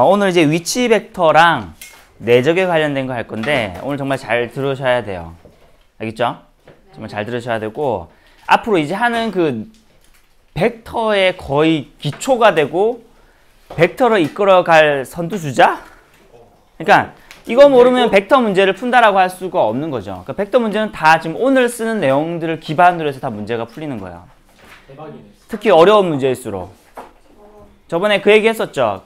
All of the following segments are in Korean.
오늘 이제 위치 벡터랑 내적에 관련된 거 할 건데 오늘 정말 잘 들으셔야 돼요. 알겠죠? 정말 잘 들으셔야 되고 앞으로 이제 하는 그 벡터의 거의 기초가 되고 벡터를 이끌어갈 선두주자? 그러니까 이거 모르면 벡터 문제를 푼다라고 할 수가 없는 거죠. 그러니까 벡터 문제는 다 지금 오늘 쓰는 내용들을 기반으로 해서 다 문제가 풀리는 거예요. 특히 어려운 문제일수록. 저번에 그 얘기 했었죠.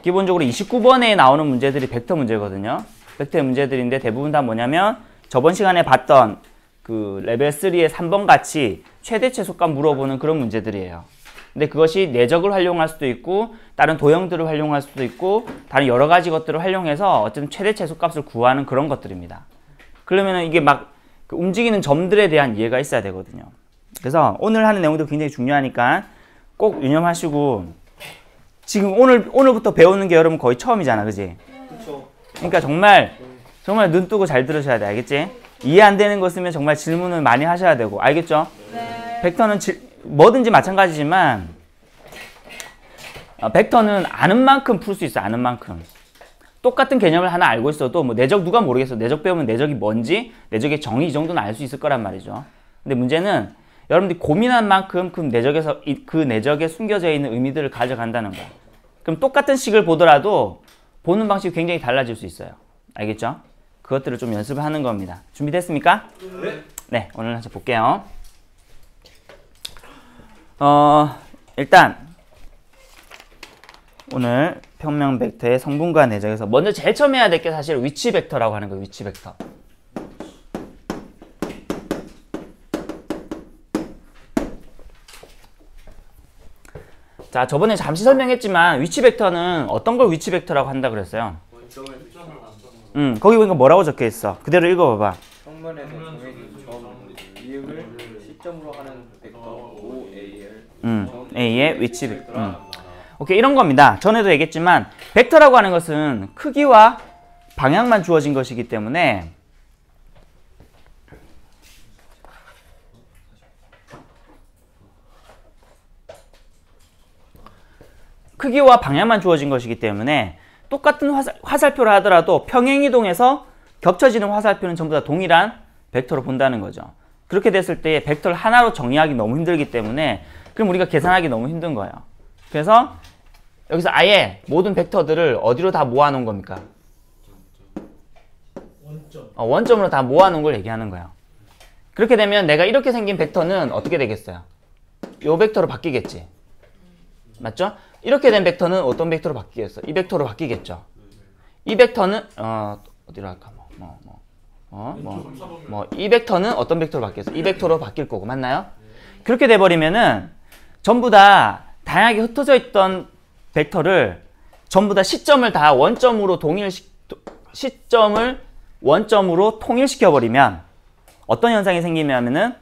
기본적으로 29번에 나오는 문제들이 벡터 문제거든요. 벡터의 문제들인데 대부분 다 뭐냐면 저번 시간에 봤던 그 레벨 3의 3번 같이 최대 최소값 물어보는 그런 문제들이에요. 근데 그것이 내적을 활용할 수도 있고 다른 도형들을 활용할 수도 있고 다른 여러 가지 것들을 활용해서 어쨌든 최대 최소값을 구하는 그런 것들입니다. 그러면은 이게 막 움직이는 점들에 대한 이해가 있어야 되거든요. 그래서 오늘 하는 내용도 굉장히 중요하니까 꼭 유념하시고 지금 오늘부터 배우는 게 여러분 거의 처음이잖아, 그지? 그쵸. 그러니까 정말 눈 뜨고 잘 들으셔야 돼, 알겠지? 이해 안 되는 거 쓰면 정말 질문을 많이 하셔야 되고, 알겠죠? 네. 벡터는 뭐든지 마찬가지지만 벡터는 아는 만큼 풀 수 있어, 아는 만큼. 똑같은 개념을 하나 알고 있어도 뭐 내적 누가 모르겠어. 내적 배우면 내적이 뭔지, 내적의 정의 이 정도는 알 수 있을 거란 말이죠. 근데 문제는 여러분들이 고민한 만큼 그 내적에 숨겨져 있는 의미들을 가져간다는 거야. 그럼 똑같은 식을 보더라도 보는 방식이 굉장히 달라질 수 있어요. 알겠죠? 그것들을 좀 연습을 하는 겁니다. 준비됐습니까? 네. 네, 오늘 한번 볼게요. 일단 오늘 평면 벡터의 성분과 내적에서 먼저 제일 처음 해야 될 게 사실 위치 벡터라고 하는 거예요. 위치 벡터. 자, 저번에 잠시 설명했지만 위치 벡터는 어떤 걸 위치 벡터라고 한다 그랬어요? 거기 보니까 뭐라고 적혀 있어? 그대로 읽어봐봐. 평면에서 정해진 점 이응을 시점으로 하는 벡터 OAL. A의 위치 벡터. 오케이, 이런 겁니다. 전에도 얘기했지만 벡터라고 하는 것은 크기와 방향만 주어진 것이기 때문에 크기와 방향만 주어진 것이기 때문에 똑같은 화살표를 하더라도 평행이동에서 겹쳐지는 화살표는 전부 다 동일한 벡터로 본다는 거죠. 그렇게 됐을 때 벡터를 하나로 정의하기 너무 힘들기 때문에 그럼 우리가 계산하기 너무 힘든 거예요. 그래서 여기서 아예 모든 벡터들을 어디로 다 모아놓은 겁니까? 원점으로 다 모아놓은 걸 얘기하는 거예요. 그렇게 되면 내가 이렇게 생긴 벡터는 어떻게 되겠어요? 요 벡터로 바뀌겠지. 맞죠? 이렇게 된 벡터는 어떤 벡터로 바뀌겠어? 이 벡터로 바뀌겠죠. 이 벡터는 어디로 할까? 이 벡터는 어떤 벡터로 바뀌겠어? 이 벡터로 바뀔 거고, 맞나요? 그렇게 돼 버리면은 전부 다 다양하게 흩어져 있던 벡터를 전부 다 시점을 원점으로 통일시켜 버리면 어떤 현상이 생기냐면은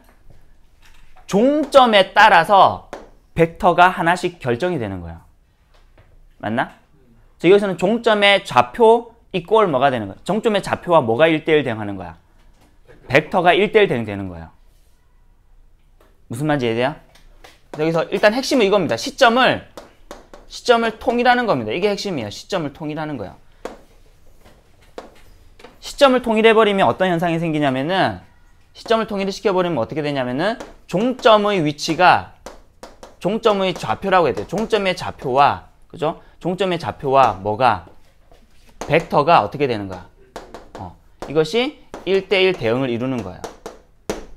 종점에 따라서 벡터가 하나씩 결정이 되는 거예요. 맞나? 자, 여기서는 종점의 좌표 이꼴 뭐가 되는 거야? 종점의 좌표와 뭐가 1대1 대응하는 거야? 벡터가 1대1 대응되는 거예요. 무슨 말인지 이해돼요? 여기서 일단 핵심은 이겁니다. 시점을 통일하는 겁니다. 이게 핵심이에요. 시점을 통일하는 거예요. 시점을 통일해버리면 어떤 현상이 생기냐면은 시점을 통일을 시켜버리면 어떻게 되냐면은 종점의 위치가 종점의 좌표라고 해야 돼요. 종점의 좌표와, 그죠? 종점의 좌표와 뭐가? 벡터가 어떻게 되는 거야? 이것이 1대1 대응을 이루는 거예요.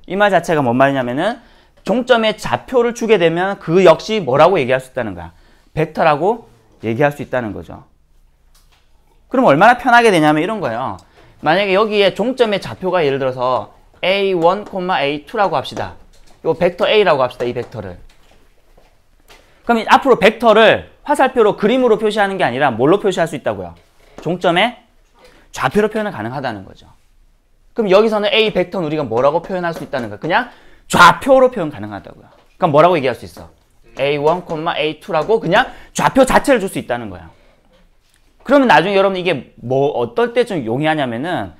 이 말 자체가 뭔 말이냐면은 종점의 좌표를 주게 되면 그 역시 뭐라고 얘기할 수 있다는 거야? 벡터라고 얘기할 수 있다는 거죠. 그럼 얼마나 편하게 되냐면 이런 거예요. 만약에 여기에 종점의 좌표가 예를 들어서 A1, A2라고 합시다. 이 벡터 A라고 합시다. 이 벡터를. 그럼 앞으로 벡터를 화살표로 그림으로 표시하는 게 아니라 뭘로 표시할 수 있다고요? 종점의 좌표로 표현은 가능하다는 거죠. 그럼 여기서는 A 벡터는 우리가 뭐라고 표현할 수 있다는 거야? 그냥 좌표로 표현 가능하다고요. 그럼 뭐라고 얘기할 수 있어? A1, A2라고 그냥 좌표 자체를 줄 수 있다는 거야. 그러면 나중에 여러분 이게 어떨 때 좀 용이하냐면은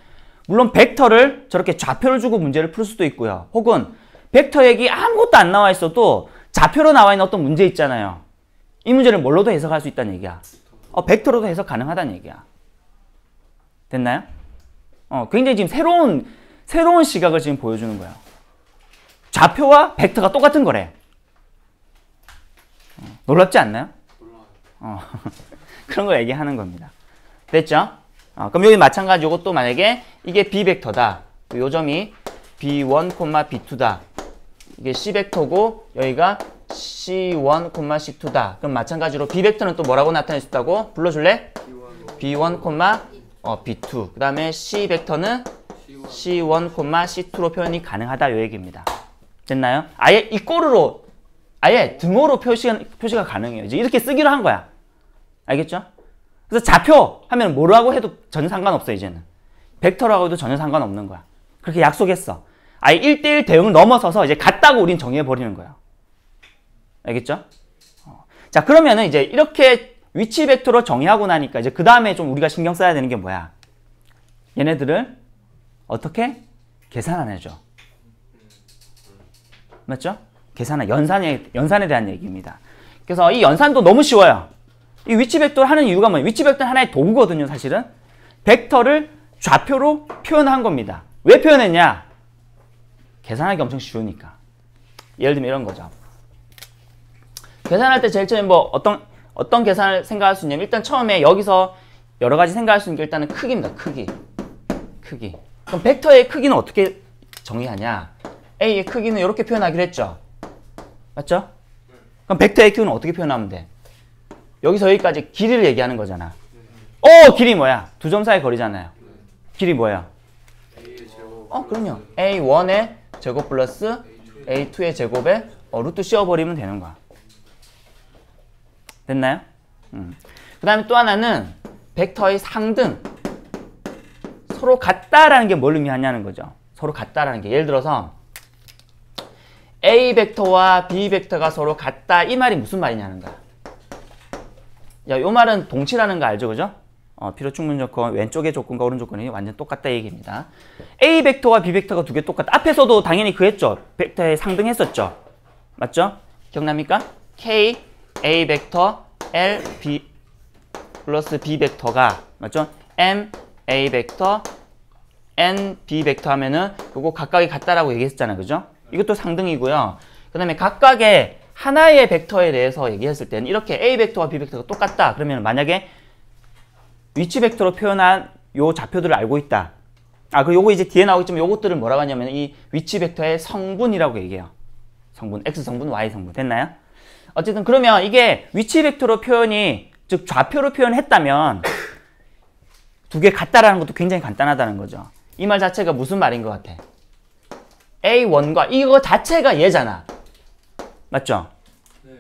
물론 벡터를 저렇게 좌표를 주고 문제를 풀 수도 있고요. 혹은 벡터액이 아무것도 안 나와 있어도 좌표로 나와 있는 어떤 문제 있잖아요. 이 문제를 뭘로도 해석할 수 있다는 얘기야. 벡터로도 해석 가능하다는 얘기야. 됐나요? 굉장히 지금 새로운 시각을 지금 보여주는 거야. 좌표와 벡터가 똑같은 거래. 놀랍지 않나요? 그런 거 얘기하는 겁니다. 됐죠? 그럼 여기 마찬가지 이것도 만약에 이게 B벡터다. 요 점이 B1, B2다. 이게 C벡터고 여기가 C1, C2다. 그럼 마찬가지로 B벡터는 또 뭐라고 나타낼 수 있다고? 불러줄래? B1, B2. 그 다음에 C벡터는 C1, C2로 표현이 가능하다. 요 얘기입니다. 됐나요? 아예 이 꼬르로 아예 등호로 표시가 가능해요. 이제 이렇게 쓰기로 한 거야. 알겠죠? 그래서 좌표 하면 뭐라고 해도 전혀 상관없어. 이제는 벡터라고 해도 전혀 상관없는 거야. 그렇게 약속했어. 아예 1대1 대응을 넘어서서 이제 같다고 우린 정의해버리는 거야. 알겠죠? 자, 그러면은 이제 이렇게 위치 벡터로 정의하고 나니까 이제 그 다음에 좀 우리가 신경 써야 되는 게 뭐야? 얘네들을 어떻게 계산해줘. 맞죠? 연산에 대한 얘기입니다. 그래서 이 연산도 너무 쉬워요. 이 위치 벡터를 하는 이유가 뭐예요? 위치 벡터는 하나의 도구거든요, 사실은. 벡터를 좌표로 표현한 겁니다. 왜 표현했냐? 계산하기 엄청 쉬우니까. 예를 들면 이런 거죠. 계산할 때 제일 처음에 뭐 어떤 계산을 생각할 수 있냐면 일단 처음에 여기서 여러 가지 생각할 수 있는 게 일단은 크기입니다. 크기. 그럼 벡터의 크기는 어떻게 정의하냐? A의 크기는 이렇게 표현하기로 했죠. 맞죠? 그럼 벡터의 크기는 어떻게 표현하면 돼? 여기서 여기까지 길이를 얘기하는 거잖아. 길이 뭐야? 두 점 사이 거리잖아요. 길이 뭐야? 그럼요. A1의 제곱 플러스 A2의 제곱에 루트 씌워버리면 되는 거야. 됐나요? 그 다음에 또 하나는 벡터의 상등. 서로 같다라는 게 뭘 의미하냐는 거죠. 서로 같다라는 게. 예를 들어서 A 벡터와 B 벡터가 서로 같다. 이 말이 무슨 말이냐는 거야. 야, 요 말은 동치라는 거 알죠? 그죠? 필요 충분 조건, 왼쪽의 조건과 오른 조건이 완전 똑같다 얘기입니다. A 벡터와 B 벡터가 두 개 똑같다. 앞에서도 당연히 그 했죠. 벡터에 상등했었죠. 맞죠? 기억납니까? K, A 벡터, L, B 플러스 B 벡터가 맞죠? M, A 벡터, N, B 벡터 하면은 그거 각각이 같다라고 얘기했잖아요. 그죠? 이것도 상등이고요. 그 다음에 각각의 하나의 벡터에 대해서 얘기했을 때는 이렇게 A 벡터와 B 벡터가 똑같다. 그러면 만약에 위치 벡터로 표현한 요 좌표들을 알고 있다. 그리고 요거 이제 뒤에 나오겠지만 요것들을 뭐라고 하냐면 이 위치 벡터의 성분이라고 얘기해요. 성분, X 성분, Y 성분. 됐나요? 어쨌든 그러면 이게 위치 벡터로 표현이, 즉 좌표로 표현했다면 두 개 같다라는 것도 굉장히 간단하다는 거죠. 이 말 자체가 무슨 말인 것 같아? A1과 이거 자체가 얘잖아. 맞죠? 네.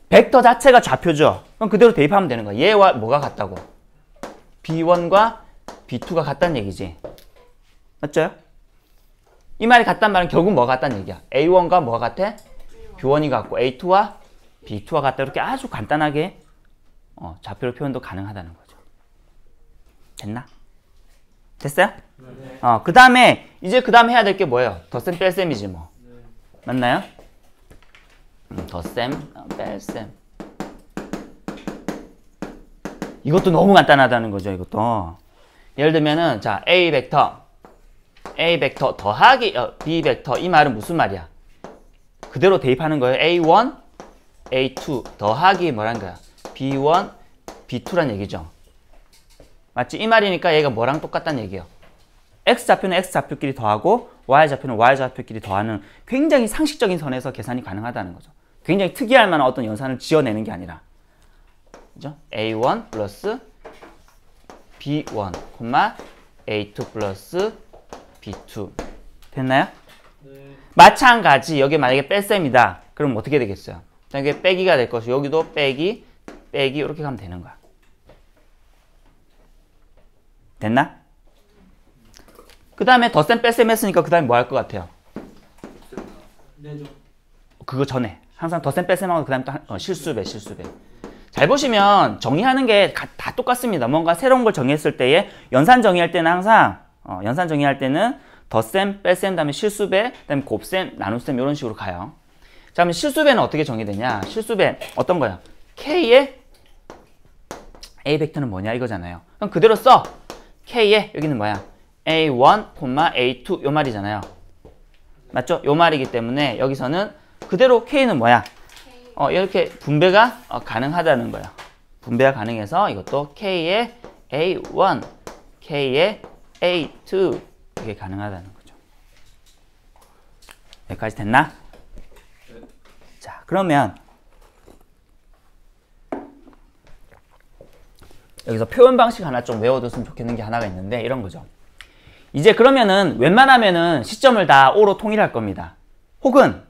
벡터 자체가 좌표죠. 그럼 그대로 대입하면 되는 거야. 얘와 뭐가 같다고? B1과 B2가 같다는 얘기지. 맞죠? 이 말이 같단 말은 결국 뭐가 같다는 얘기야. A1과 뭐가 같아? B1이 같고 A2와 B2가 같다. 이렇게 아주 간단하게 좌표로 표현도 가능하다는 거죠. 됐나? 됐어요? 네. 그 다음에 이제 그 다음 해야 될 게 뭐예요? 덧셈 뺄셈이지 뭐. 네. 맞나요? 덧셈 뺄셈. 이것도 너무 간단하다는 거죠. 이것도. 예를 들면은 자 A 벡터 더하기 B 벡터. 이 말은 무슨 말이야? 그대로 대입하는 거예요. A1 A2 더하기 뭐란 거야? B1 B2란 얘기죠. 맞지? 이 말이니까 얘가 뭐랑 똑같다는 얘기예요. X좌표는 X좌표끼리 더하고 Y좌표는 Y좌표끼리 더하는 굉장히 상식적인 선에서 계산이 가능하다는 거죠. 굉장히 특이할 만한 어떤 연산을 지어내는 게 아니라. 그죠? A1 플러스 B1, A2 플러스 B2. 됐나요? 네. 마찬가지 여기 만약에 뺄셈이다. 그럼 어떻게 되겠어요? 이게 빼기가 될 것이고 여기도 빼기 이렇게 가면 되는 거야. 됐나? 그 다음에 덧셈 뺄셈 했으니까 그 다음에 뭐 할 것 같아요? 네죠. 그거 전에 항상 덧셈 뺄셈하고 그 다음에 또 실수배. 잘 보시면 정의하는 게 다 똑같습니다. 뭔가 새로운 걸 정의했을 때에 연산 정의할 때는 항상 연산 정의할 때는 덧셈, 뺄셈, 다음에 실수배, 다음에 곱셈, 나눗셈 이런 식으로 가요. 자, 그러면 실수배는 어떻게 정의되냐? 실수배 어떤 거야? K에 A 벡터는 뭐냐 이거잖아요. 그럼 그대로 써. K에 여기는 뭐야? A1, A2 요 말이잖아요. 맞죠? 요 말이기 때문에 여기서는 그대로 K는 뭐야? 이렇게 분배가 가능하다는 거예요. 분배가 가능해서 이것도 K의 A1, K의 A2 이게 가능하다는 거죠. 여기까지 됐나? 자, 그러면 여기서 표현 방식 하나 좀 외워뒀으면 좋겠는 게 하나가 있는데 이런 거죠. 이제 그러면은 웬만하면은 시점을 다 O로 통일할 겁니다. 혹은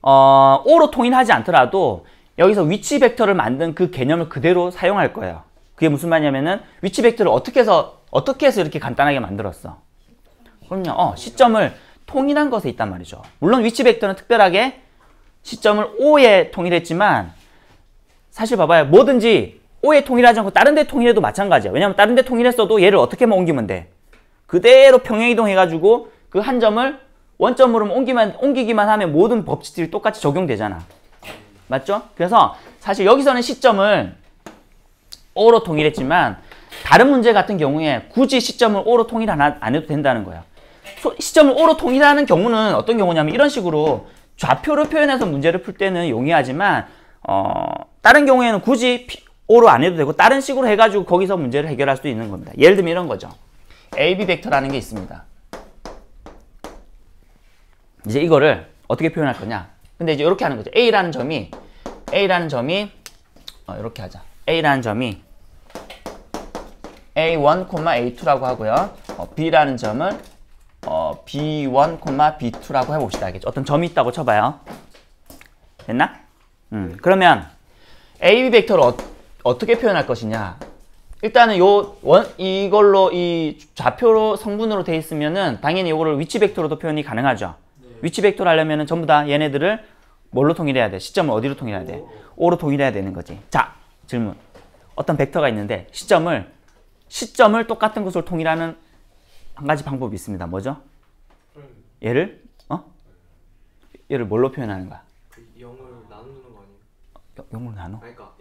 O로 통일하지 않더라도 여기서 위치 벡터를 만든 그 개념을 그대로 사용할 거예요. 그게 무슨 말이냐면은 위치 벡터를 어떻게 해서 이렇게 간단하게 만들었어? 그럼요. 시점을 통일한 것에 있단 말이죠. 물론 위치 벡터는 특별하게 시점을 O에 통일했지만 사실 봐봐요. 뭐든지 O에 통일하지 않고 다른 데 통일해도 마찬가지야. 왜냐면 다른 데 통일했어도 얘를 어떻게만 옮기면 돼? 그대로 평행이동해가지고 그 한 점을 원점으로 옮기기만 하면 모든 법칙들이 똑같이 적용되잖아. 맞죠? 그래서 사실 여기서는 시점을 O로 통일했지만 다른 문제 같은 경우에 굳이 시점을 O로 통일 안 해도 된다는 거예요. 시점을 O로 통일하는 경우는 어떤 경우냐면 이런 식으로 좌표를 표현해서 문제를 풀 때는 용이하지만 다른 경우에는 굳이 O로 안 해도 되고 다른 식으로 해가지고 거기서 문제를 해결할 수 있는 겁니다. 예를 들면 이런 거죠. AB 벡터라는 게 있습니다. 이제 이거를 어떻게 표현할 거냐? 근데 이제 이렇게 하는 거죠. A라는 점이 이렇게 하자. A라는 점이 A1, A2라고 하고요. B라는 점을 B1, B2라고 해봅시다. 알겠죠? 어떤 점이 있다고 쳐봐요. 됐나? 그러면 AB 벡터를 어떻게 표현할 것이냐? 일단은 이걸로 이 좌표로 성분으로 돼 있으면은 당연히 이거를 위치 벡터로도 표현이 가능하죠. 네. 위치 벡터를 하려면은 전부 다 얘네들을 뭘로 통일해야 돼? 시점을 어디로 통일해야 돼? O로 통일해야 되는 거지. 자, 질문. 어떤 벡터가 있는데 시점을 똑같은 곳으로 통일하는 한 가지 방법이 있습니다. 뭐죠? 얘를 뭘로 표현하는 거야? 그 0을 나누는 거 아니에요? 0으로 나눠? 그러니까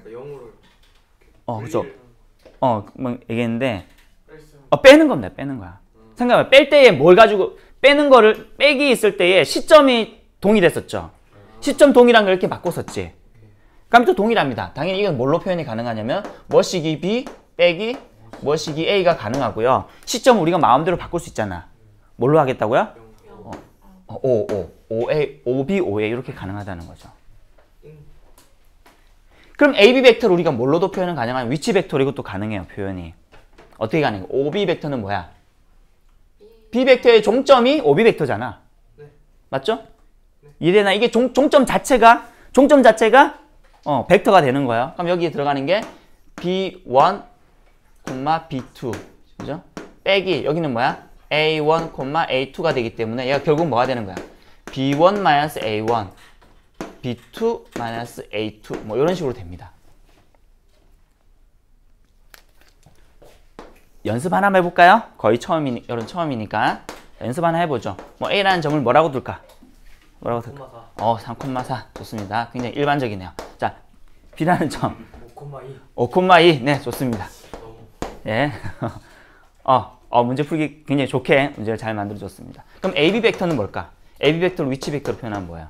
0으로 그죠. 뭐 얘기했는데 빼는 겁니다. 빼는 거야. 생각해봐. 뺄 때에 뭘 가지고 빼는 거를 빼기 있을 때에 시점이 동일했었죠. 시점 동일한 걸 이렇게 바꿨었지. 그럼 또 동일합니다. 당연히 이건 뭘로 표현이 가능하냐면 뭐시기 B 빼기 뭐시기 A가 가능하고요. 시점을 우리가 마음대로 바꿀 수 있잖아. 뭘로 하겠다고요? OA, OB, OA 이렇게 가능하다는 거죠. 그럼 AB 벡터를 우리가 뭘로도 표현은 가능하면 위치 벡터로 이것도 가능해요. 표현이. 어떻게 가능해요? OB 벡터는 뭐야? B 벡터의 종점이 OB 벡터잖아. 네. 맞죠? 네. 이해되나? 이게 종점 자체가 벡터가 되는 거예요. 그럼 여기에 들어가는 게 B1, B2 그죠? 빼기 여기는 뭐야? A1, A2가 되기 때문에 얘가 결국 뭐가 되는 거야? B1 A1 B2 A2 뭐 이런 식으로 됩니다. 연습 하나만 해볼까요? 거의 처음이니까 연습 하나 해보죠. 뭐 A라는 점을 뭐라고 둘까? 3,4 좋습니다. 굉장히 일반적이네요. 자, B라는 점 5,2 네, 좋습니다. 예. 문제 풀기 굉장히 좋게 문제를 잘 만들어줬습니다. 그럼 AB 벡터는 뭘까? AB 벡터를 위치 벡터로 표현하면 뭐야?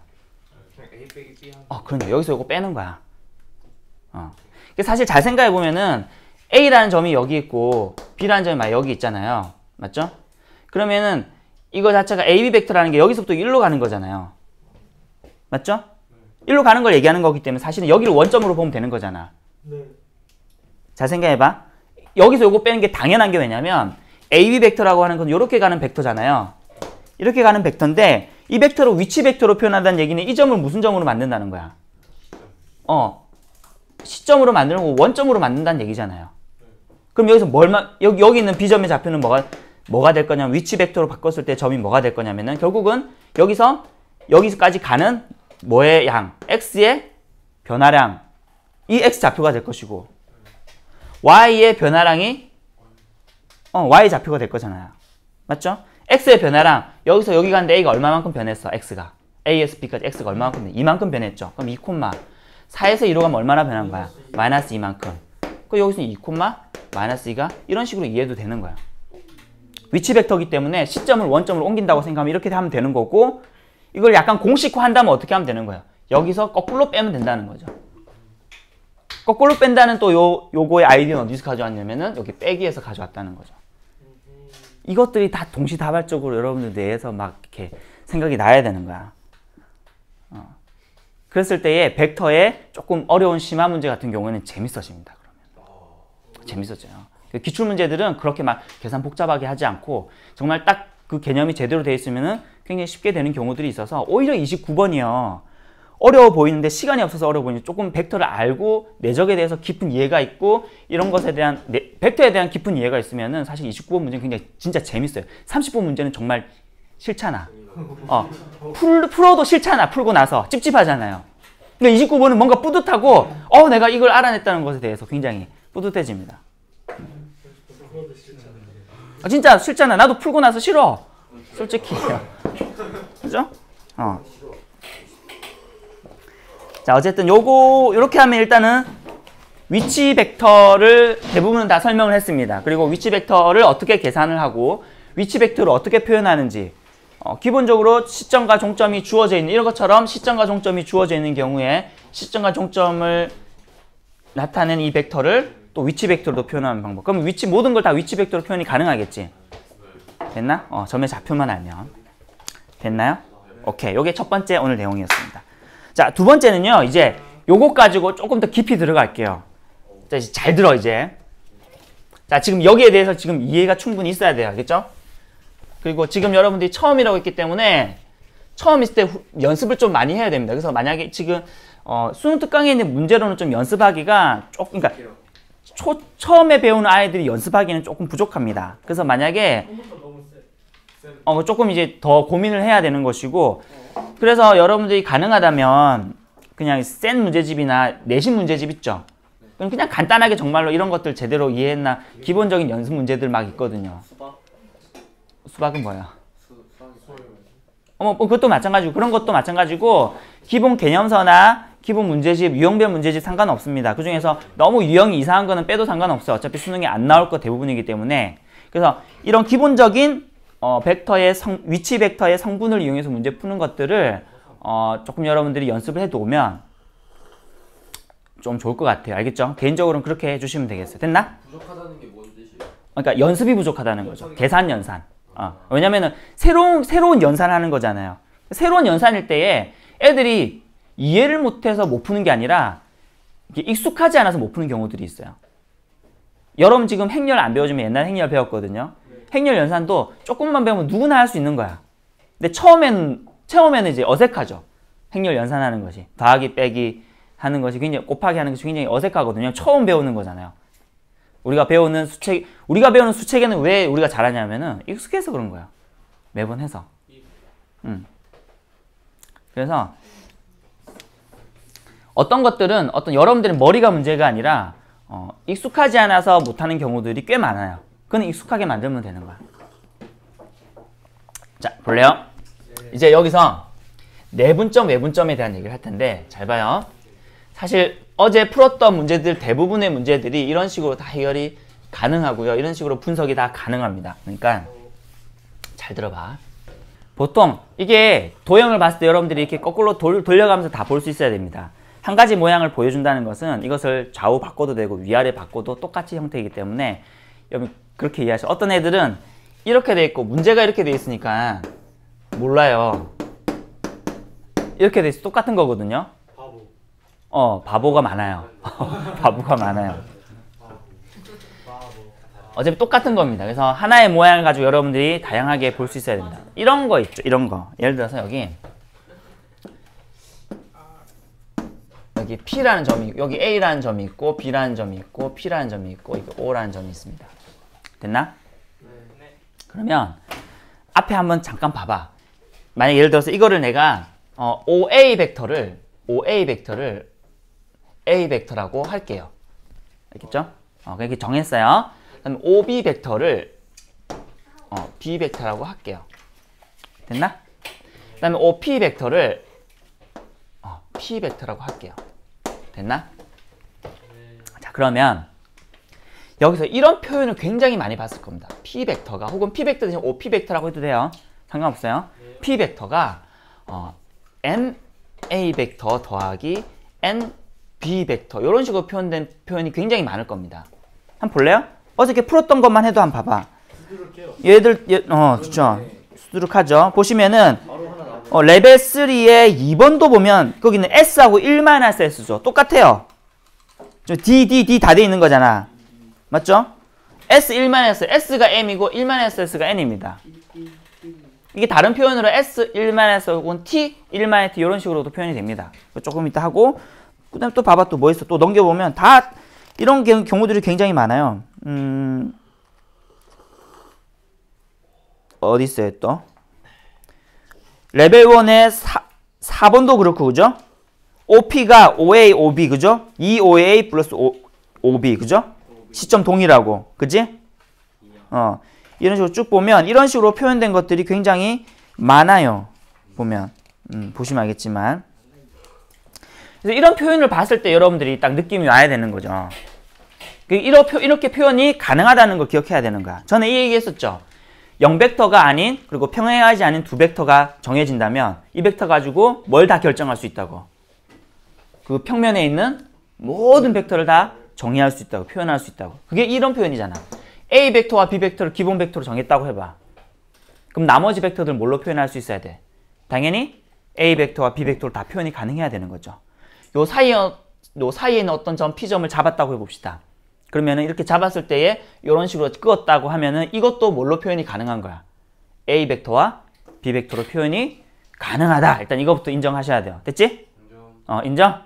A 빼기 B 그런데 여기서 이거 빼는 거야. 사실 잘 생각해 보면은 A라는 점이 여기 있고 B라는 점이 여기 있잖아요. 맞죠? 그러면은 이거 자체가 AB 벡터라는 게 여기서부터 1로 가는 거잖아요. 맞죠? 1로 가는 걸 얘기하는 거기 때문에 사실은 여기를 원점으로 보면 되는 거잖아. 네. 잘 생각해 봐. 여기서 이거 빼는 게 당연한 게 왜냐면 AB 벡터라고 하는 건 이렇게 가는 벡터잖아요. 이렇게 가는 벡터인데 이 벡터를 위치 벡터로 표현한다는 얘기는 이 점을 무슨 점으로 만든다는 거야? 시점으로 만들고 원점으로 만든다는 얘기잖아요. 그럼 여기서 여기 있는 B점의 좌표는 뭐가 될 거냐면 위치 벡터로 바꿨을 때 점이 뭐가 될 거냐면은 결국은 여기서까지 가는 뭐의 양? X의 변화량 이 X 좌표가 될 것이고 Y의 변화량이 Y 좌표가 될 거잖아요. 맞죠? X의 변화량 여기서 여기 갔는데 A가 얼마만큼 변했어? X가 A에서 B까지 X가 얼마만큼 변했어? 이만큼 변했죠. 그럼 2,4에서 2로 가면 얼마나 변한 거야? 마이너스 이만큼. 그 여기서는 2, 마이너스 2가 이런 식으로 이해도 되는 거야. 위치 벡터이기 때문에 시점을 원점으로 옮긴다고 생각하면 이렇게 하면 되는 거고, 이걸 약간 공식화한다면 어떻게 하면 되는 거야? 여기서 거꾸로 빼면 된다는 거죠. 거꾸로 뺀다는 또 요거의 아이디어는 어디서 가져왔냐면은 여기 빼기에서 가져왔다는 거죠. 이것들이 다 동시다발적으로 여러분들 뇌에서 막 이렇게 생각이 나야 되는 거야. 그랬을 때에 벡터의 조금 어려운 심화 문제 같은 경우에는 재밌어집니다. 그러면 재밌어져요. 기출 문제들은 그렇게 막 계산 복잡하게 하지 않고 정말 딱 그 개념이 제대로 되어 있으면은 굉장히 쉽게 되는 경우들이 있어서 오히려 29번이요. 어려워 보이는데 시간이 없어서 어려워 보이는데 조금 벡터를 알고 내적에 대해서 깊은 이해가 있고 이런 것에 대한 벡터에 대한 깊은 이해가 있으면은 사실 29번 문제는 굉장히 진짜 재밌어요. 30번 문제는 정말 싫잖아. 풀어도 싫잖아. 풀고 나서 찝찝하잖아요. 근데 29번은 뭔가 뿌듯하고 내가 이걸 알아냈다는 것에 대해서 굉장히 뿌듯해집니다. 진짜 싫잖아. 나도 풀고 나서 싫어. 솔직히. 그죠? 자, 어쨌든 요렇게 하면 일단은 위치 벡터를 대부분은 다 설명을 했습니다. 그리고 위치 벡터를 어떻게 계산을 하고 위치 벡터를 어떻게 표현하는지, 기본적으로 시점과 종점이 주어져 있는 이런 것처럼 시점과 종점이 주어져 있는 경우에 시점과 종점을 나타낸 이 벡터를 또 위치 벡터로 표현하는 방법. 그럼 모든 걸 다 위치 벡터로 표현이 가능하겠지? 됐나? 점의 좌표만 알면. 됐나요? 오케이. 요게 첫 번째 오늘 내용이었습니다. 자, 두 번째는요, 이제 요거 가지고 조금 더 깊이 들어갈게요. 자, 이제 잘 들어, 이제. 자, 지금 여기에 대해서 지금 이해가 충분히 있어야 돼요. 알겠죠? 그리고 지금 여러분들이 처음이라고 했기 때문에 처음 있을 때 연습을 좀 많이 해야 됩니다. 그래서 만약에 지금 수능 특강에 있는 문제로는 좀 연습하기가 조금, 그러니까 처음에 배우는 아이들이 연습하기는 조금 부족합니다. 그래서 만약에 조금 이제 더 고민을 해야 되는 것이고, 그래서 여러분들이 가능하다면 그냥 센 문제집이나 내신 문제집 있죠? 그냥 간단하게 정말로 이런 것들 제대로 이해했나, 기본적인 연습 문제들 막 있거든요. 수박은 뭐야? 그것도 마찬가지고, 그런 것도 마찬가지고, 기본 개념서나 기본 문제집, 유형별 문제집 상관없습니다. 그 중에서 너무 유형이 이상한 거는 빼도 상관없어요. 어차피 수능에 안 나올 거 대부분이기 때문에. 그래서 이런 기본적인 위치 벡터의 성분을 이용해서 문제 푸는 것들을 조금 여러분들이 연습을 해두면 좀 좋을 것 같아요. 알겠죠? 개인적으로는 그렇게 해주시면 되겠어요. 됐나? 부족하다는 게 뭔 뜻이에요? 그러니까 연습이 부족하다는 거죠. 계산 연산. 왜냐면은 새로운 연산하는 거잖아요. 새로운 연산일 때에 애들이 이해를 못해서 못 푸는 게 아니라 익숙하지 않아서 못 푸는 경우들이 있어요. 여러분 지금 행렬 안 배워주면 옛날 행렬 배웠거든요. 행렬 연산도 조금만 배우면 누구나 할 수 있는 거야. 근데 처음에는 이제 어색하죠. 행렬 연산하는 것이. 더하기 빼기 하는 것이 굉장히, 곱하기 하는 것이 굉장히 어색하거든요. 처음 배우는 거잖아요. 우리가 배우는 수책에는 왜 우리가 잘하냐면은 익숙해서 그런 거야. 매번 해서. 그래서 어떤 것들은 여러분들의 머리가 문제가 아니라 익숙하지 않아서 못하는 경우들이 꽤 많아요. 그건 익숙하게 만들면 되는 거야. 자, 볼래요? 이제 여기서 내분점, 외분점에 대한 얘기를 할 텐데 잘 봐요. 사실 어제 풀었던 문제들 대부분의 문제들이 이런 식으로 다 해결이 가능하고요. 이런 식으로 분석이 다 가능합니다. 그러니까 잘 들어봐. 보통 이게 도형을 봤을 때 여러분들이 이렇게 거꾸로 돌려가면서 다 볼 수 있어야 됩니다. 한 가지 모양을 보여준다는 것은 이것을 좌우 바꿔도 되고 위아래 바꿔도 똑같이 형태이기 때문에 여러분 그렇게 이해하셔. 어떤 애들은 이렇게 돼 있고 문제가 이렇게 돼 있으니까 몰라요. 이렇게 돼 있어 똑같은 거거든요. 바보가 많아요. 바보가 많아요. 어차피 똑같은 겁니다. 그래서 하나의 모양을 가지고 여러분들이 다양하게 볼 수 있어야 됩니다. 이런 거 있죠. 이런 거. 예를 들어서 여기 P라는 점이, 여기 A라는 점이 있고 B라는 점이 있고 P라는 점이 있고 이게 O라는 점이 있습니다. 됐나? 네. 그러면 앞에 한번 잠깐 봐봐. 만약 예를 들어서 이거를 내가 OA 벡터를 A 벡터라고 할게요. 알겠죠? 그렇게 정했어요. 그다음에 OB 벡터를 B 벡터라고 할게요. 됐나? 그다음에 OP 벡터를 P 벡터라고 할게요. 됐나? 그러면 여기서 이런 표현을 굉장히 많이 봤을 겁니다. P 벡터가 혹은 P 벡터 대신 OP 벡터라고 해도 돼요. 상관없어요. P 벡터가 NA 벡터 더하기 NB 벡터 이런 식으로 표현된 표현이 굉장히 많을 겁니다. 한번 볼래요? 어저께 풀었던 것만 해도 한번 봐봐. 얘들 그렇죠. 수두룩하죠. 보시면은 레벨 3의 2번도 보면 거기는 S하고 1-S죠. 똑같아요. D 다 돼 있는 거잖아. 맞죠? S 1-S, S가 M이고 1-S가 N입니다. 이게 다른 표현으로 S 1-S 혹은 T 1-T 이런 식으로도 표현이 됩니다. 조금 이따 하고 그 다음에 또 봐봐 또 뭐 있어. 또 넘겨보면 다 이런 경우들이 굉장히 많아요. 어디 있어요 또? 레벨 1의 4번도 그렇고 그죠? OP가 OA, OB 그죠? 2OA 플러스 OB 그죠? 시점 동일하고 그지? 이런 식으로 쭉 보면 이런 식으로 표현된 것들이 굉장히 많아요. 보면 보시면 알겠지만 그래서 이런 표현을 봤을 때 여러분들이 딱 느낌이 와야 되는 거죠. 이렇게 표현이 가능하다는 걸 기억해야 되는 거야. 전에 이 얘기 했었죠. 0벡터가 아닌 그리고 평행하지 않은 두 벡터가 정해진다면 이 벡터 가지고 뭘 다 결정할 수 있다고. 그 평면에 있는 모든 벡터를 다 정의할 수 있다고 표현할 수 있다고. 그게 이런 표현이잖아. A 벡터와 B 벡터를 기본 벡터로 정했다고 해봐. 그럼 나머지 벡터들 뭘로 표현할 수 있어야 돼? 당연히 A 벡터와 B 벡터로 다 표현이 가능해야 되는 거죠. 요 사이에는 어떤 점 P점을 잡았다고 해봅시다. 그러면은 이렇게 잡았을 때에 이런 식으로 끄었다고 하면은 이것도 뭘로 표현이 가능한 거야? A 벡터와 B 벡터로 표현이 가능하다. 일단 이거부터 인정하셔야 돼요. 됐지? 인정?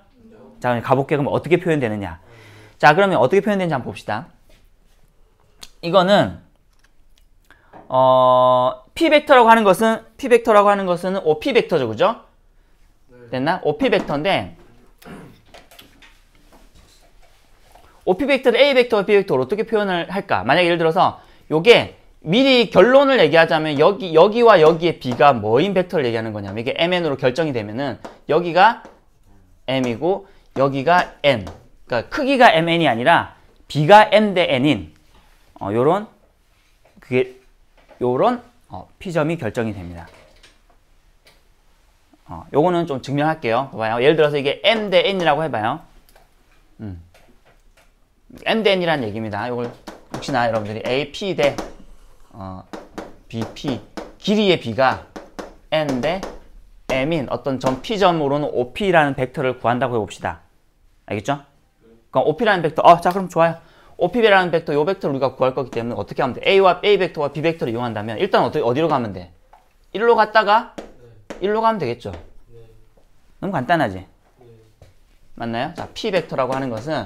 자, 그럼 가볼게. 그럼 어떻게 표현되느냐? 자, 그러면 어떻게 표현되는지 한번 봅시다. 이거는 P 벡터라고 하는 것은 OP 벡터죠, 그죠? 됐나? OP 벡터인데 OP 벡터를 A 벡터와 B 벡터로 어떻게 표현을 할까? 만약에 예를 들어서 요게 미리 결론을 얘기하자면 여기와 여기에 B가 뭐인 벡터를 얘기하는 거냐면 이게 MN으로 결정이 되면은 여기가 M이고 여기가 N. 그러니까 크기가 MN이 아니라 B가 M 대 N인 요런 P점이 결정이 됩니다. 요거는 좀 증명할게요. 봐봐요. 예를 들어서 이게 M 대 N이라고 해봐요. M 대 N이라는 얘기입니다. 이걸 혹시나 여러분들이 A, P 대 B, P 길이의 B가 N 대 M인 어떤 점 P점으로는 OP라는 벡터를 구한다고 해봅시다. 알겠죠? 그럼 OP라는 벡터, 자 그럼 좋아요. OP라는 벡터, 요 벡터를 우리가 구할 거기 때문에 어떻게 하면 돼? A 벡터와 B 벡터를 이용한다면 일단 어디로 가면 돼? 1로 갔다가 1로 가면 되겠죠? 너무 간단하지? 맞나요? 자, P 벡터라고 하는 것은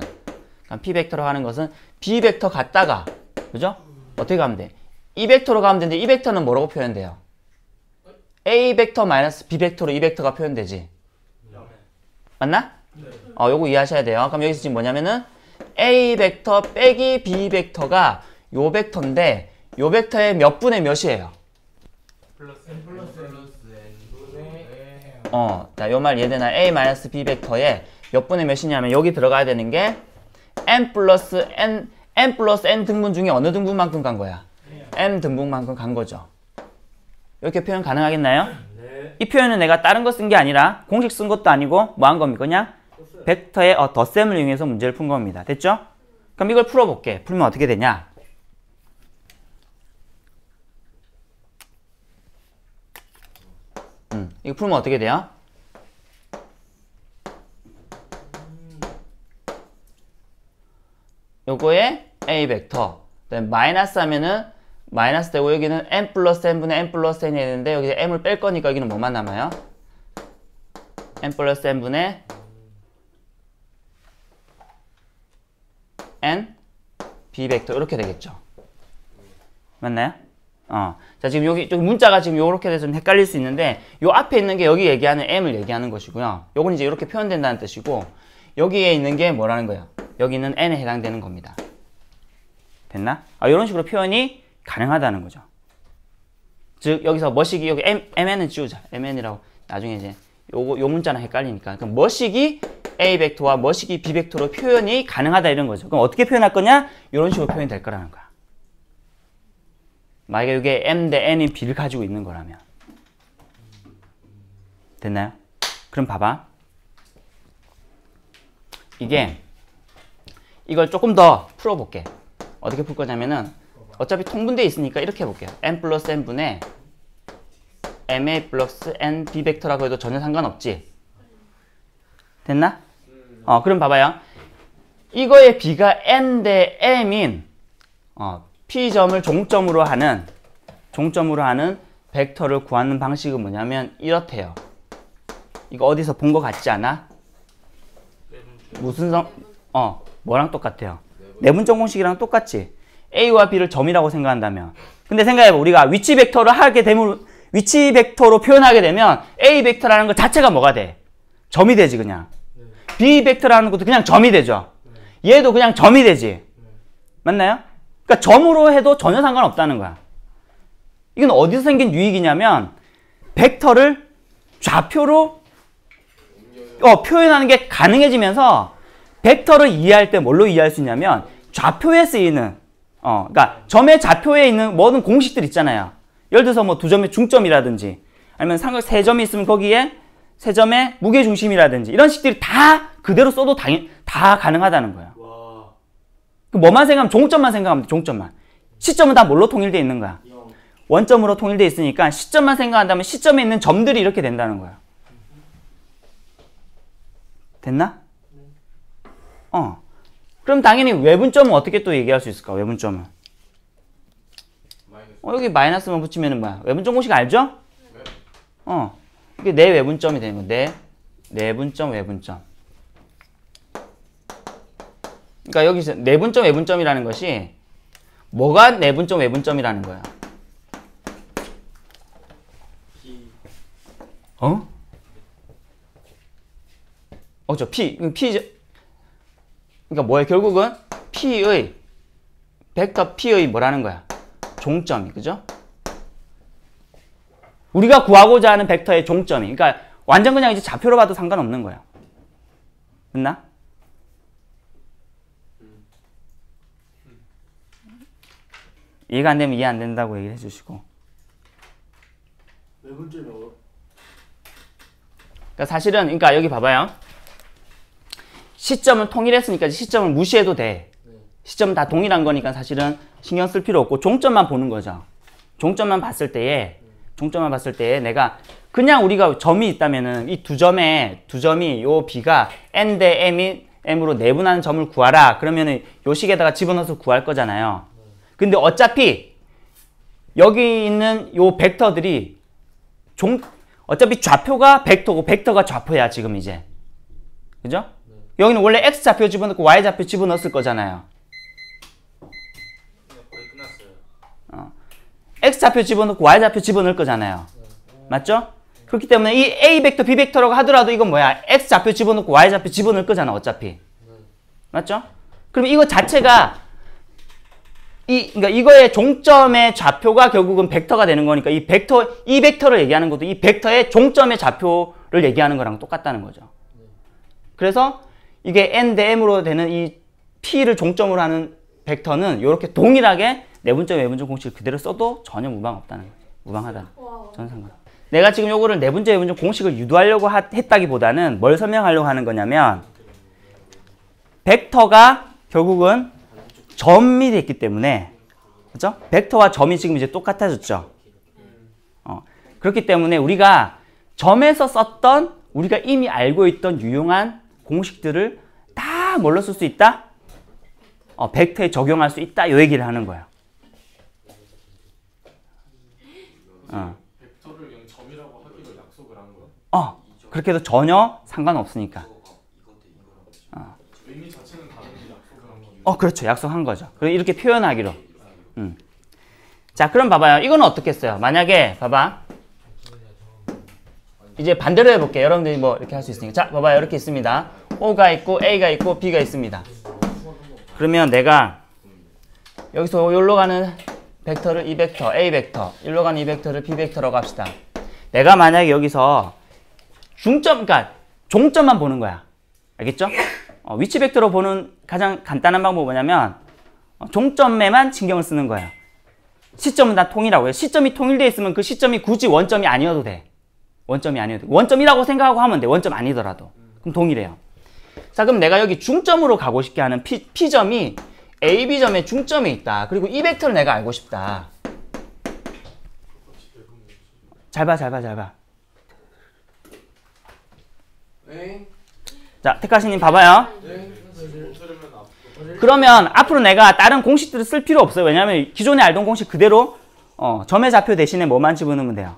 B 벡터 갔다가 그죠? 어떻게 가면 돼? 이 벡터로 가면 되는데 이 벡터는 뭐라고 표현돼요? A 벡터 마이너스 B 벡터로 이 벡터가 표현되지? 맞나? 요거 이해하셔야 돼요. 그럼 여기서 지금 뭐냐면은 A 벡터 빼기 B 벡터가 요 벡터인데 요 벡터의 몇 분의 몇이에요? 자, 요 말 이해되나? A 마이너스 B 벡터의 몇 분의 몇이냐면 여기 들어가야 되는 게 n 플러스 n 등분 중에 어느 등분만큼 간 거야? n 등분만큼 간 거죠. 이렇게 표현 가능하겠나요? 네. 이 표현은 내가 다른 거 쓴 게 아니라 공식 쓴 것도 아니고 뭐 한 겁니까? 그냥 벡터의 덧셈을 이용해서 문제를 푼 겁니다. 됐죠? 그럼 이걸 풀어볼게. 풀면 어떻게 되냐? 이거 풀면 어떻게 돼요? 요거에 A 벡터 그다음에 마이너스 하면은 마이너스 되고 여기는 n 플러스 n분의 n 플러스 n이 되는데 여기서 m을 뺄 거니까 여기는 뭐만 남아요? n 플러스 n분의 n b 벡터 이렇게 되겠죠. 맞나요? 자, 지금 여기 문자가 지금 요렇게 돼서 좀 헷갈릴 수 있는데 요 앞에 있는 게 여기 얘기하는 m을 얘기하는 것이고요. 요건 이제 이렇게 표현된다는 뜻이고 여기에 있는 게 뭐라는 거예요? 여기는 n에 해당되는 겁니다. 됐나? 이런 식으로 표현이 가능하다는 거죠. 즉 여기서 머시기 여기 mn은 지우자. mn이라고 나중에 이제 요 문자는 헷갈리니까. 그럼 머시기 A 벡터와 뭐시기 B 벡터로 표현이 가능하다 이런 거죠. 그럼 어떻게 표현할 거냐? 이런 식으로 표현이 될 거라는 거야. 만약에 이게 M 대 N이 B를 가지고 있는 거라면. 됐나요? 그럼 봐봐. 이걸 조금 더 풀어볼게. 어떻게 풀 거냐면은 어차피 통분되어 있으니까 이렇게 해볼게요. N 플러스 N분의 MA 플러스 N B 벡터라고 해도 전혀 상관없지? 됐나? 그럼 봐봐요. 이거의 B가 N 대 M인 P점을 종점으로 하는 벡터를 구하는 방식은 뭐냐면 이렇대요. 이거 어디서 본 거 같지 않아? 무슨 뭐랑 똑같아요? 내분점 공식이랑 똑같지? A와 B를 점이라고 생각한다면. 근데 생각해봐. 우리가 위치 벡터를 하게 되면, 위치 벡터로 표현하게 되면 A 벡터라는 것 자체가 뭐가 돼? 점이 되지, 그냥. B 벡터라는 것도 그냥 점이 되죠. 얘도 그냥 점이 되지. 맞나요? 그러니까 점으로 해도 전혀 상관없다는 거야. 이건 어디서 생긴 유익이냐면 벡터를 좌표로 표현하는 게 가능해지면서 벡터를 이해할 때 뭘로 이해할 수 있냐면 좌표에 쓰이는 그러니까 점의 좌표에 있는 모든 공식들 있잖아요. 예를 들어서 뭐 두 점의 중점이라든지 아니면 세 점이 있으면 거기에 세 점의 무게중심이라든지 이런 식들이 다 그대로 써도 다 가능하다는 거예요. 뭐만 생각하면 종점만 생각하면 돼. 종점만. 시점은 다 뭘로 통일되어 있는 거야? 원점으로 통일되어 있으니까 시점만 생각한다면 시점에 있는 점들이 이렇게 된다는 거야. 됐나? 그럼 당연히 외분점은 어떻게 또 얘기할 수 있을까? 외분점은. 여기 마이너스만 붙이면 뭐야? 외분점 공식 알죠? 이게 내 외분점이 되는 거야. 내분점, 외분점. 그러니까 여기서 내분점, 외분점이라는 것이 뭐가 내분점, 외분점이라는 거야? P. 그러니까 뭐야? 결국은 P의, 벡터 P의 뭐라는 거야? 종점이, 그죠? 우리가 구하고자 하는 벡터의 종점이. 그러니까 완전 그냥 이제 좌표로 봐도 상관없는 거야. 됐나? 이해가 안 되면 이해 안 된다고 얘기를 해주시고. 외분점이 그러니까 사실은, 그러니까 여기 봐봐요. 시점을 통일했으니까 시점을 무시해도 돼. 시점은 다 동일한 거니까 사실은 신경 쓸 필요 없고 종점만 보는 거죠. 종점만 봤을 때에 내가 그냥 우리가 점이 있다면은 이 두 점이 요 B가 N 대 M으로 내분하는 점을 구하라. 그러면은 요 식에다가 집어넣어서 구할 거잖아요. 근데 어차피 여기 있는 요 벡터들이 어차피 좌표가 벡터고 벡터가 좌표야 지금 이제. 그죠? 여기는 원래 X좌표 집어넣고 Y좌표 집어넣었을 거잖아요. 거의 끝났어요. X좌표 집어넣고 Y좌표 집어넣을 거잖아요. 맞죠? 그렇기 때문에 이 A 벡터, B 벡터라고 하더라도 이건 뭐야? X좌표 집어넣고 Y좌표 집어넣을 거잖아 어차피. 맞죠? 그럼 이거 자체가 그러니까 이거의 종점의 좌표가 결국은 벡터가 되는 거니까 이 벡터를 얘기하는 것도 이 벡터의 종점의 좌표를 얘기하는 거랑 똑같다는 거죠. 그래서 이게 N 대 M으로 되는 이 P를 종점으로 하는 벡터는 이렇게 동일하게 내분점, 외분점 공식을 그대로 써도 전혀 무방 없다는 거지. 무방하다는 거지. 전혀 상관. 내가 지금 요거를 내분점, 외분점 공식을 유도하려고 했다기보다는 뭘 설명하려고 하는 거냐면 벡터가 결국은 점이 됐기 때문에 그죠? 벡터와 점이 지금 이제 똑같아졌죠. 그렇기 때문에 우리가 점에서 썼던 우리가 이미 알고 있던 유용한 공식들을 다 뭘로 쓸 수 있다? 벡터에 적용할 수 있다. 요 얘기를 하는 거야. 벡터를 그냥 점이라고 하기로 약속을 한 거야? 그렇게 해도 전혀 상관없으니까. 의미 자체는 다른데 약속을 한 거죠. 그렇죠. 약속한 거죠. 그리고 이렇게 표현하기로. 자, 그럼 봐봐요. 이거는 어떻게 써요? 만약에 봐봐. 이제 반대로 해볼게요. 여러분들이 뭐 이렇게 할 수 있으니까. 자, 봐봐요. 이렇게 있습니다. O가 있고 A가 있고 B가 있습니다. 그러면 내가 여기서 여기로 가는 벡터를 이 벡터, A 벡터, 여기로 가는 이 벡터를 B 벡터라고 합시다. 내가 만약에 여기서 그러니까 종점만 보는 거야. 알겠죠? 위치 벡터로 보는 가장 간단한 방법은 뭐냐면 종점에만 신경을 쓰는 거예요. 시점은 다 통일하고요. 시점이 통일되어 있으면 그 시점이 굳이 원점이 아니어도 돼. 원점이 아니어도 돼. 원점이라고 생각하고 하면 돼. 원점 아니더라도. 그럼 동일해요. 자, 그럼 내가 여기 중점으로 가고 싶게 하는 P점이 AB점의 중점에 있다. 그리고 이 벡터를 내가 알고 싶다. 잘 봐. 네. 자, 테카시님 봐봐요. 네. 그러면 앞으로 내가 다른 공식들을 쓸 필요 없어요. 왜냐하면 기존에 알던 공식 그대로 점의 좌표 대신에 뭐만 집어넣으면 돼요.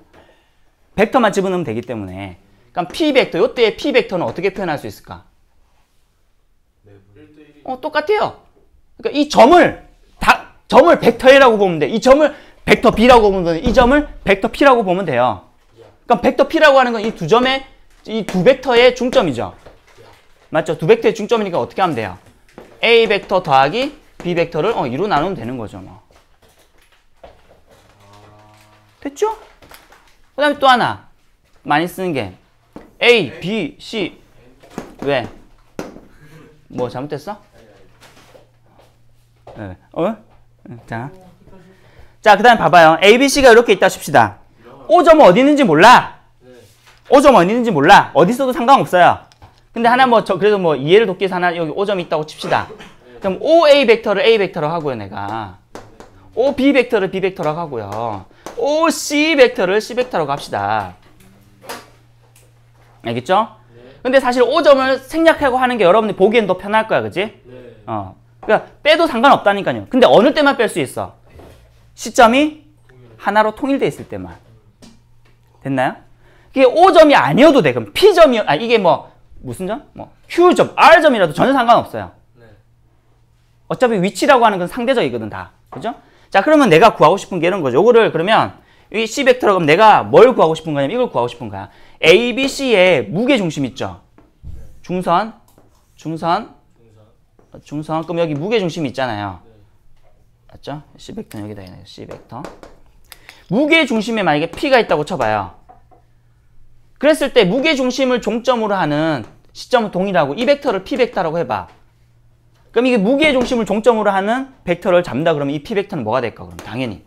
벡터만 집어넣으면 되기 때문에. 그럼 P 벡터, 이때의 P 벡터는 어떻게 표현할 수 있을까? 똑같아요. 그러니까 이 점을 벡터 A라고 보면 돼. 이 점을 벡터 B라고 보면 돼. 이 점을 벡터 P라고 보면 돼요. 그럼 벡터 P라고 하는 건 이 두 점의, 이 두 벡터의 중점이죠. 맞죠? 두 벡터의 중점이니까 어떻게 하면 돼요? A 벡터 더하기 B 벡터를 2로 나누면 되는 거죠. 뭐. 됐죠? 그 다음에 또 하나 많이 쓰는 게 A, B, C. 왜? 뭐 잘못됐어? 네. 자, 그 다음에 봐봐요. A, B, C가 이렇게 있다 칩시다. O점은 어디 있는지 몰라. O점은 어디 있는지 몰라. 어디 있어도 상관없어요. 근데 하나 그래도 뭐 이해를 돕기 위해서 하나 여기 O점이 있다고 칩시다. 그럼 OA 벡터를 A 벡터로 하고요, 내가. OB 벡터를 B 벡터로 하고요. OC 벡터를 C 벡터로 합시다. 알겠죠? 근데 사실 O점을 생략하고 하는 게 여러분들 보기엔 더 편할 거야, 그지? 그러니까 빼도 상관없다니까요. 근데 어느 때만 뺄 수 있어? 시점이 하나로 통일돼 있을 때만. 됐나요? 이게 O점이 아니어도 돼. 그럼 P점이, 이게 무슨 점? Q점, R점이라도 전혀 상관없어요. 어차피 위치라고 하는 건 상대적이거든, 다. 그죠? 자, 그러면 내가 구하고 싶은 게 이런 거죠. 요거를 그러면 이 C 벡터로 그럼 내가 뭘 구하고 싶은 거냐면 이걸 구하고 싶은 거야. A, B, C의 무게 중심 있죠? 중선. 그럼 여기 무게 중심이 있잖아요. 맞죠? C 벡터는 여기다 해놔요. C 벡터. 무게 중심에 만약에 P가 있다고 쳐봐요. 그랬을 때 무게 중심을 종점으로 하는 시점은 동일하고 이 벡터를 P 벡터라고 해봐. 그럼 이게 무게 중심을 종점으로 하는 벡터를 잡는다 그러면 이 P 벡터는 뭐가 될까? 그럼 당연히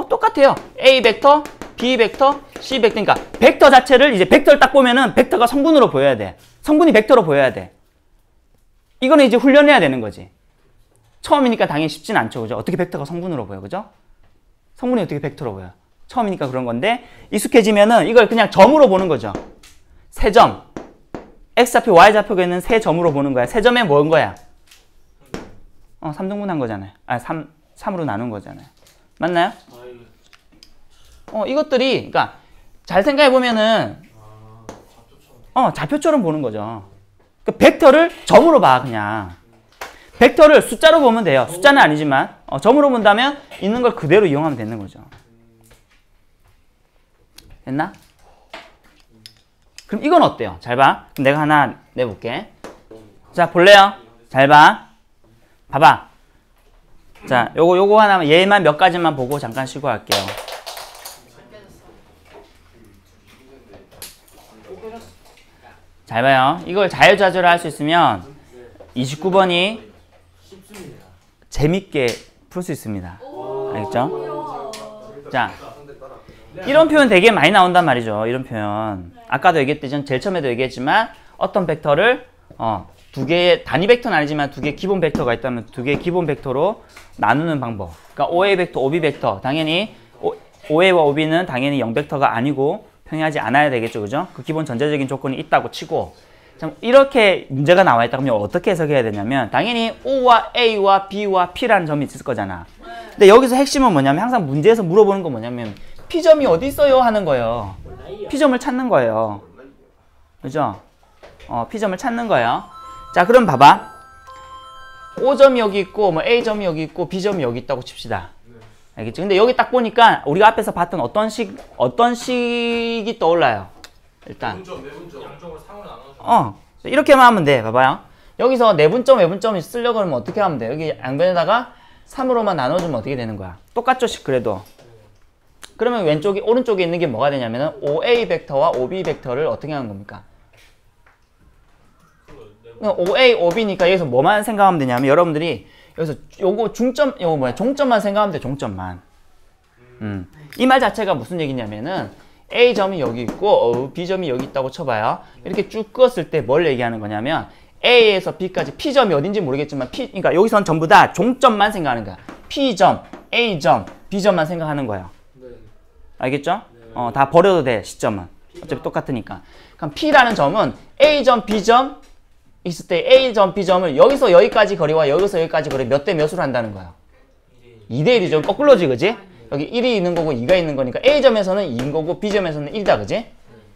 똑같아요. A 벡터, B 벡터, C 벡터. 그러니까 벡터 자체를 이제 벡터를 딱 보면은 벡터가 성분으로 보여야 돼. 성분이 벡터로 보여야 돼. 이거는 이제 훈련해야 되는 거지. 처음이니까 당연히 쉽진 않죠. 그죠? 어떻게 벡터가 성분으로 보여. 그죠? 성분이 어떻게 벡터로 보여. 처음이니까 그런 건데 익숙해지면은 이걸 그냥 점으로 보는 거죠. 세 점. X좌표, Y좌표가 있는 세 점으로 보는 거야. 세 점에 뭔 거야? 3등분한 거잖아요. 3으로 나눈 거잖아요. 맞나요? 이것들이, 그러니까, 잘 생각해보면은, 좌표처럼 보는 거죠. 그러니까 벡터를 점으로 봐, 그냥. 벡터를 숫자로 보면 돼요. 숫자는 아니지만, 점으로 본다면 있는 걸 그대로 이용하면 되는 거죠. 됐나? 그럼 이건 어때요? 잘 봐. 그럼 내가 하나 내볼게. 자, 볼래요? 잘 봐. 봐봐. 자, 요거 하나만, 얘만 몇 가지만 보고 잠깐 쉬고 할게요. 잘 봐요. 이걸 자유자재로 할 수 있으면 29번이 재밌게 풀 수 있습니다. 알겠죠? 자, 이런 표현 되게 많이 나온단 말이죠. 이런 표현. 아까도 얘기했듯이 제일 처음에도 얘기했지만 어떤 벡터를 두 개의 단위 벡터는 아니지만 두 개의 기본 벡터가 있다면 두 개의 기본 벡터로 나누는 방법. 그러니까 OA 벡터, OB 벡터. 당연히 OA와 OB는 당연히 0벡터가 아니고 평행하지 않아야 되겠죠. 그죠? 그 기본 전제적인 조건이 있다고 치고 참 이렇게 문제가 나와 있다 그러면 어떻게 해석해야 되냐면 당연히 O와 A와 B와 P라는 점이 있을 거잖아. 근데 여기서 핵심은 뭐냐면 항상 문제에서 물어보는 건 뭐냐면 P점이 어디 있어요? 하는 거예요. P점을 찾는 거예요. 그죠? P점을 찾는 거예요. 자, 그럼 봐봐. O점이 여기 있고, 뭐 A점이 여기 있고, B점이 여기 있다고 칩시다. 알겠죠? 근데 여기 딱 보니까 우리가 앞에서 봤던 어떤 식이 떠올라요. 일단. 양쪽으로 상으로 나눠서. 이렇게만 하면 돼. 봐봐요. 여기서 내분점, 외분점을 쓰려고 하면 어떻게 하면 돼? 여기 양변에다가 3으로만 나눠주면 어떻게 되는 거야? 똑같죠, 그래도. 그러면 오른쪽에 있는 게 뭐가 되냐면은 OA 벡터와 OB 벡터를 어떻게 하는 겁니까? OA, OB니까 여기서 뭐만 생각하면 되냐면 여러분들이 여기서 요거 중점, 요거 뭐야? 종점만 생각하면 돼, 종점만. 이 말 자체가 무슨 얘기냐면은 A점이 여기 있고 B점이 여기 있다고 쳐봐요. 이렇게 쭉 그었을 때 뭘 얘기하는 거냐면 A에서 B까지 P점이 어딘지 모르겠지만 그러니까 여기서는 전부 다 종점만 생각하는 거야. P점, A점, B점만 생각하는 거예요. 네. 알겠죠? 다 버려도 돼, 시점은. 어차피 똑같으니까. 그럼 P라는 점은 A점, B점 있을 때 A점, B점을 여기서 여기까지 거리와 여기서 여기까지 거리 몇 대 몇으로 한다는 거야? 2대 1이죠. 거꾸로지, 그지? 여기 1이 있는 거고 2가 있는 거니까 A점에서는 2인 거고 B점에서는 1이다, 그지?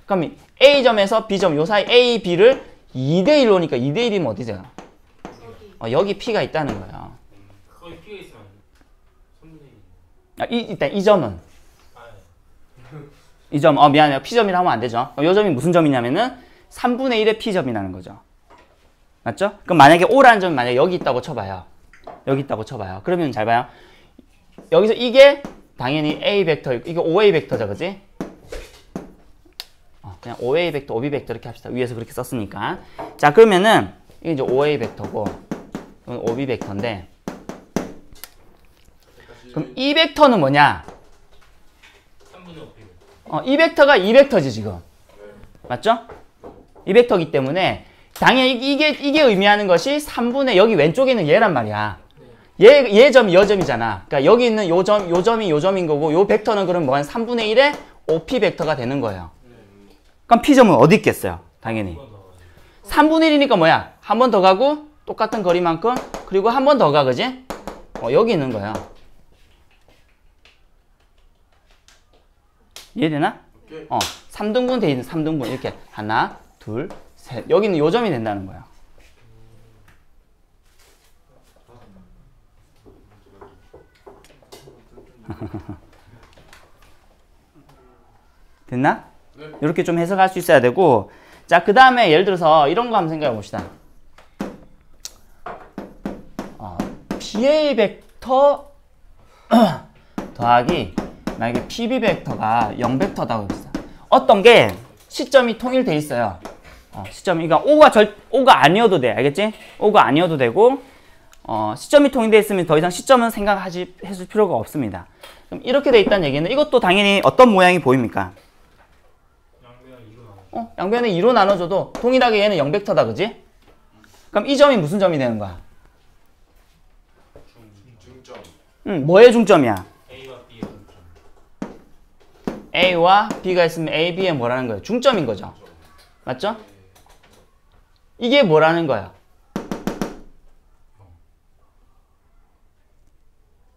그럼 A점에서 B점 요 사이 A, B를 2대 1로 오니까 2대 1이면 어디 돼요? 여기 P가 있다는 거야. 거기 피가 있으면 3분의 1. 일단 이 점은 아, 이 점, 미안해요. P점이라 하면 안 되죠. 이 점이 무슨 점이냐면은 3분의 1의 P점이라는 거죠. 맞죠? 그럼 만약에 O라는 점이 만약에 여기 있다고 쳐봐요. 여기 있다고 쳐봐요. 그러면 잘 봐요. 여기서 이게 당연히 A 벡터, 이게 OA 벡터죠, 그지? 그냥 OA 벡터, OB 벡터 이렇게 합시다. 위에서 그렇게 썼으니까. 자, 그러면은 이게 이제 OA 벡터고, 이건 OB 벡터인데, 그럼 이 벡터는 뭐냐? 3분의 5피고. 이 벡터가 이 벡터지 지금. 맞죠? 이 벡터이기 때문에 당연히 이게 의미하는 것이 3분의 여기 왼쪽에 있는 얘란 말이야. 얘 점이 여 점이잖아. 그러니까 여기 있는 요 점이 요 점인 거고 요 벡터는 그럼 뭐한 3분의 1의 OP 벡터가 되는 거예요. 그럼 P점은 어디 있겠어요? 당연히. 3분의 1이니까 뭐야? 한 번 더 가고 똑같은 거리만큼 그리고 한 번 더 가, 그지? 여기 있는 거야. 이해되나? 3등분 돼 있는 3등분 이렇게 하나, 둘, 셋. 여기는 요 점이 된다는 거야. 됐나? 네. 이렇게 좀 해석할 수 있어야 되고, 자, 그 다음에 예를 들어서 이런 거 한번 생각해 봅시다. BA 벡터 더하기 만약에 PB 벡터가 0벡터다고 해봅시다. 어떤 게 시점이 통일돼 있어요. 시점이 그러니까 O가 아니어도 돼, 알겠지? O가 아니어도 되고, 시점이 통일돼 있으면 더 이상 시점은 생각해줄 필요가 없습니다. 그럼 이렇게 돼 있다는 얘기는 이것도 당연히 어떤 모양이 보입니까? 양변에 2로 나눠줘도 동일하게 얘는 0벡터다, 그지? 그럼 이 점이 무슨 점이 되는 거야? 중점. 뭐의 중점이야? A와 B의 중점. A와 B가 있으면 A, B의 뭐라는 거예요? 중점인 거죠. 맞죠? 이게 뭐라는 거야?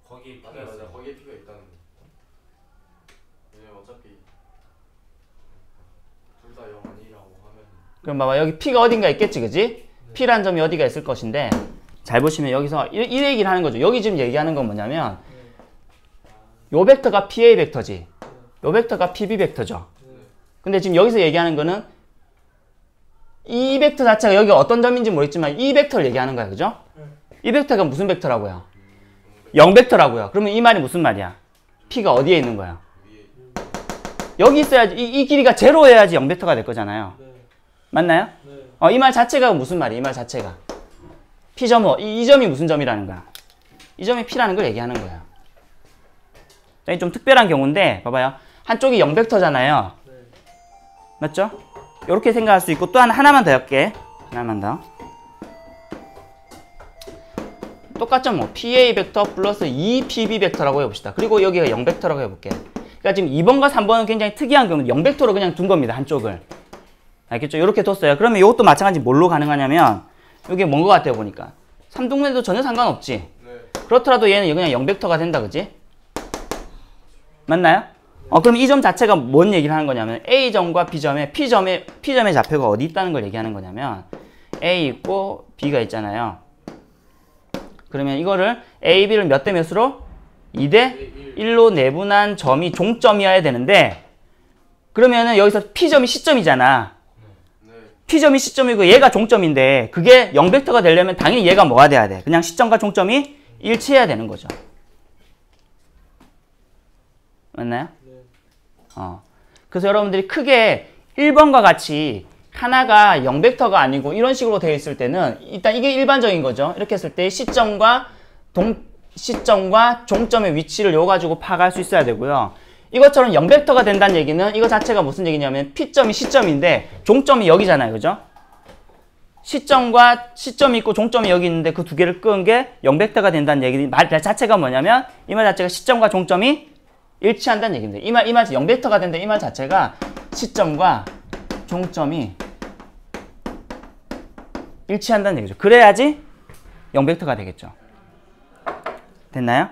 거기에 피가 맞아, 있어요. 거기에 피가 있다는 거. 왜냐면 어차피 둘 다 0 아니라고 하면 그럼 봐봐, 여기 P가 어딘가 있겠지, 그지? P라는 점이 어디가 있을 것인데, 잘 보시면 여기서 이 얘기를 하는 거죠. 여기 지금 얘기하는 건 뭐냐면 요 벡터가 PA 벡터지, 요 벡터가 PB 벡터죠. 근데 지금 여기서 얘기하는 거는 이 벡터 자체가 여기가 어떤 점인지 모르겠지만 이 벡터를 얘기하는 거야, 그죠? 이 벡터가 무슨 벡터라고요? 0벡터라고요. 그러면 이 말이 무슨 말이야? P가 어디에 있는 거야? 여기 있어야지. 이 길이가 제로여야지 0벡터가 될 거잖아요. 맞나요? 이 말 자체가 무슨 말이야? 이 말 자체가 P점은 이 점이 무슨 점이라는 거야? 이 점이 P라는 걸 얘기하는 거예요. 자, 좀 특별한 경우인데 봐봐요. 한쪽이 0벡터잖아요. 맞죠? 이렇게 생각할 수 있고 또 하나만 더 할게. 하나만 더. 똑같죠? 뭐 PA 벡터 플러스 2PB 벡터라고 해봅시다. 그리고 여기가 0벡터라고 해볼게. 그러니까 지금 2번과 3번은 굉장히 특이한 경우는 0벡터로 그냥 둔 겁니다. 한쪽을. 알겠죠? 이렇게 뒀어요. 그러면 이것도 마찬가지 뭘로 가능하냐면 이게 뭔 것 같아요, 보니까. 3등분해도 전혀 상관없지. 네. 그렇더라도 얘는 그냥 0벡터가 된다, 그지? 맞나요? 그럼 이 점 자체가 뭔 얘기를 하는 거냐면 A점과 B점의 P점의 좌표가 어디 있다는 걸 얘기하는 거냐면 A 있고 B가 있잖아요. 그러면 이거를 A, B를 몇 대 몇으로? 2대 1로 내분한 점이 종점이어야 되는데 그러면은 여기서 P점이 시점이잖아. 네. P점이 시점이고 얘가 종점인데 그게 0벡터가 되려면 당연히 얘가 뭐가 돼야 돼? 그냥 시점과 종점이 일치해야 되는 거죠. 맞나요? 그래서 여러분들이 크게 1번과 같이 하나가 0벡터가 아니고 이런 식으로 되어 있을 때는 일단 이게 일반적인 거죠. 이렇게 했을 때 시점과 종점의 위치를 요 가지고 파악할 수 있어야 되고요. 이것처럼 0벡터가 된다는 얘기는 이거 자체가 무슨 얘기냐면 P점이 시점인데 종점이 여기잖아요. 그죠? 시점이 있고 종점이 여기 있는데 그 두 개를 끄은 게 0벡터가 된다는 얘기. 말 자체가 뭐냐면 이 말 자체가 시점과 종점이 일치한다는 얘기입니다. 이 말 0벡터가 된다. 이 말 자체가 시점과 종점이 일치한다는 얘기죠. 그래야지 0벡터가 되겠죠. 됐나요?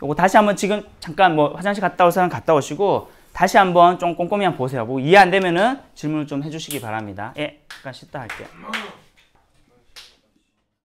요거 다시 한번 지금 잠깐 뭐 화장실 갔다 올 사람 갔다 오시고 다시 한번 좀 꼼꼼히 한번 보세요. 뭐 이해 안 되면은 질문을 좀 해주시기 바랍니다. 예, 잠깐 쉬다 할게요.